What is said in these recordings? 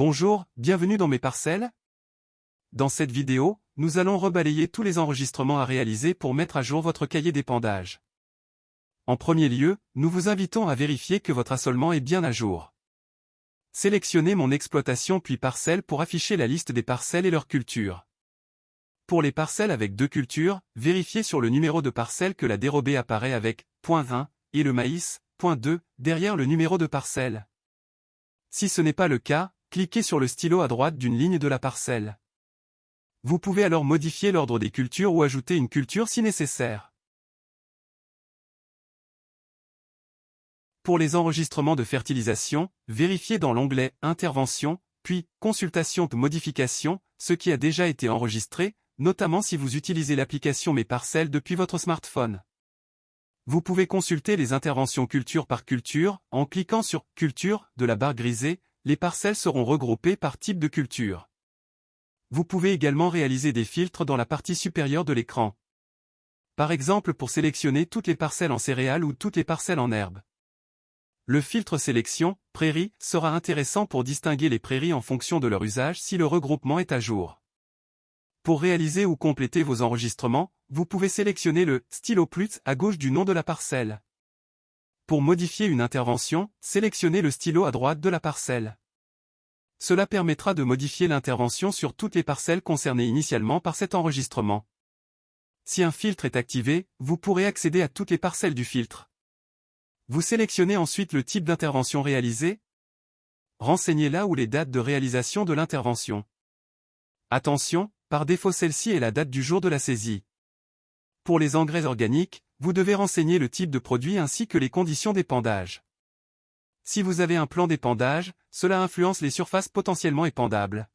Bonjour, bienvenue dans mes parcelles. Dans cette vidéo, nous allons rebalayer tous les enregistrements à réaliser pour mettre à jour votre cahier d'épandage. En premier lieu, nous vous invitons à vérifier que votre assolement est bien à jour. Sélectionnez Mon exploitation puis Parcelles pour afficher la liste des parcelles et leurs cultures. Pour les parcelles avec deux cultures, vérifiez sur le numéro de parcelle que la dérobée apparaît avec .20 et le maïs, .2, derrière le numéro de parcelle. Si ce n'est pas le cas, cliquez sur le stylo à droite d'une ligne de la parcelle. Vous pouvez alors modifier l'ordre des cultures ou ajouter une culture si nécessaire. Pour les enregistrements de fertilisation, vérifiez dans l'onglet Intervention, puis Consultation de modification, ce qui a déjà été enregistré, notamment si vous utilisez l'application Mes parcelles depuis votre smartphone. Vous pouvez consulter les interventions culture par culture, en cliquant sur « Culture » de la barre grisée, les parcelles seront regroupées par type de culture. Vous pouvez également réaliser des filtres dans la partie supérieure de l'écran. Par exemple pour sélectionner toutes les parcelles en céréales ou toutes les parcelles en herbe. Le filtre sélection, prairies, sera intéressant pour distinguer les prairies en fonction de leur usage si le regroupement est à jour. Pour réaliser ou compléter vos enregistrements, vous pouvez sélectionner le stylo plus à gauche du nom de la parcelle. Pour modifier une intervention, sélectionnez le stylo à droite de la parcelle. Cela permettra de modifier l'intervention sur toutes les parcelles concernées initialement par cet enregistrement. Si un filtre est activé, vous pourrez accéder à toutes les parcelles du filtre. Vous sélectionnez ensuite le type d'intervention réalisée. Renseignez là où les dates de réalisation de l'intervention. Attention, par défaut celle-ci est la date du jour de la saisie. Pour les engrais organiques, vous devez renseigner le type de produit ainsi que les conditions d'épandage. Si vous avez un plan d'épandage, cela influence les surfaces potentiellement épandables.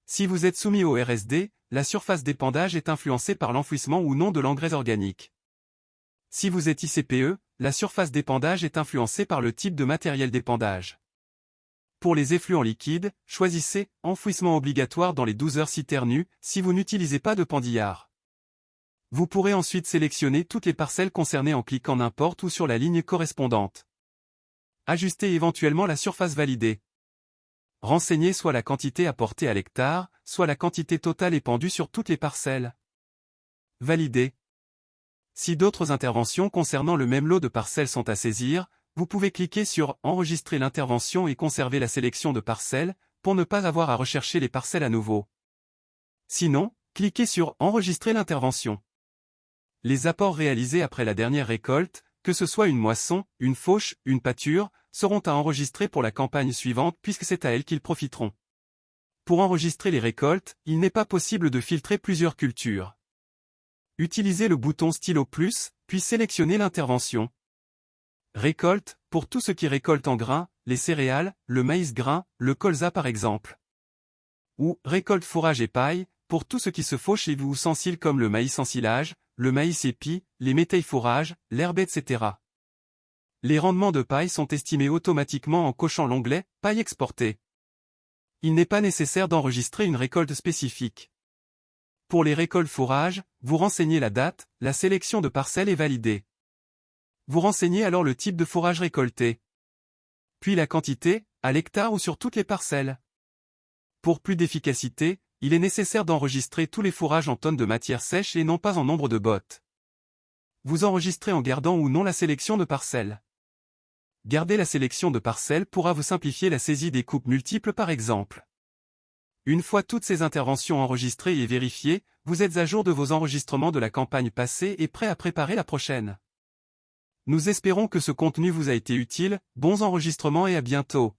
Si vous êtes soumis au RSD, la surface d'épandage est influencée par l'enfouissement ou non de l'engrais organique. Si vous êtes ICPE, la surface d'épandage est influencée par le type de matériel d'épandage. Pour les effluents liquides, choisissez « Enfouissement obligatoire dans les 12 heures citernues » si vous n'utilisez pas de pendillard. Vous pourrez ensuite sélectionner toutes les parcelles concernées en cliquant n'importe où sur la ligne correspondante. Ajustez éventuellement la surface validée. Renseignez soit la quantité apportée à l'hectare, soit la quantité totale épandue sur toutes les parcelles. Validez. Si d'autres interventions concernant le même lot de parcelles sont à saisir, vous pouvez cliquer sur « Enregistrer l'intervention » et conserver la sélection de parcelles, pour ne pas avoir à rechercher les parcelles à nouveau. Sinon, cliquez sur « Enregistrer l'intervention ». Les apports réalisés après la dernière récolte, que ce soit une moisson, une fauche, une pâture, seront à enregistrer pour la campagne suivante puisque c'est à elle qu'ils profiteront. Pour enregistrer les récoltes, il n'est pas possible de filtrer plusieurs cultures. Utilisez le bouton stylo plus, puis sélectionnez l'intervention. Récolte, pour tout ce qui récolte en grains, les céréales, le maïs grain, le colza par exemple. Ou récolte fourrage et paille, pour tout ce qui se fauche et ou ustensiles comme le maïs ensilage, le maïs épi, les métailles fourrage, l'herbe etc. Les rendements de paille sont estimés automatiquement en cochant l'onglet « Paille exportée ». Il n'est pas nécessaire d'enregistrer une récolte spécifique. Pour les récoltes fourrage, vous renseignez la date, la sélection de parcelles est validée. Vous renseignez alors le type de fourrage récolté. Puis la quantité, à l'hectare ou sur toutes les parcelles. Pour plus d'efficacité, il est nécessaire d'enregistrer tous les fourrages en tonnes de matière sèche et non pas en nombre de bottes. Vous enregistrez en gardant ou non la sélection de parcelles. Garder la sélection de parcelles pourra vous simplifier la saisie des coupes multiples par exemple. Une fois toutes ces interventions enregistrées et vérifiées, vous êtes à jour de vos enregistrements de la campagne passée et prêt à préparer la prochaine. Nous espérons que ce contenu vous a été utile, bons enregistrements et à bientôt.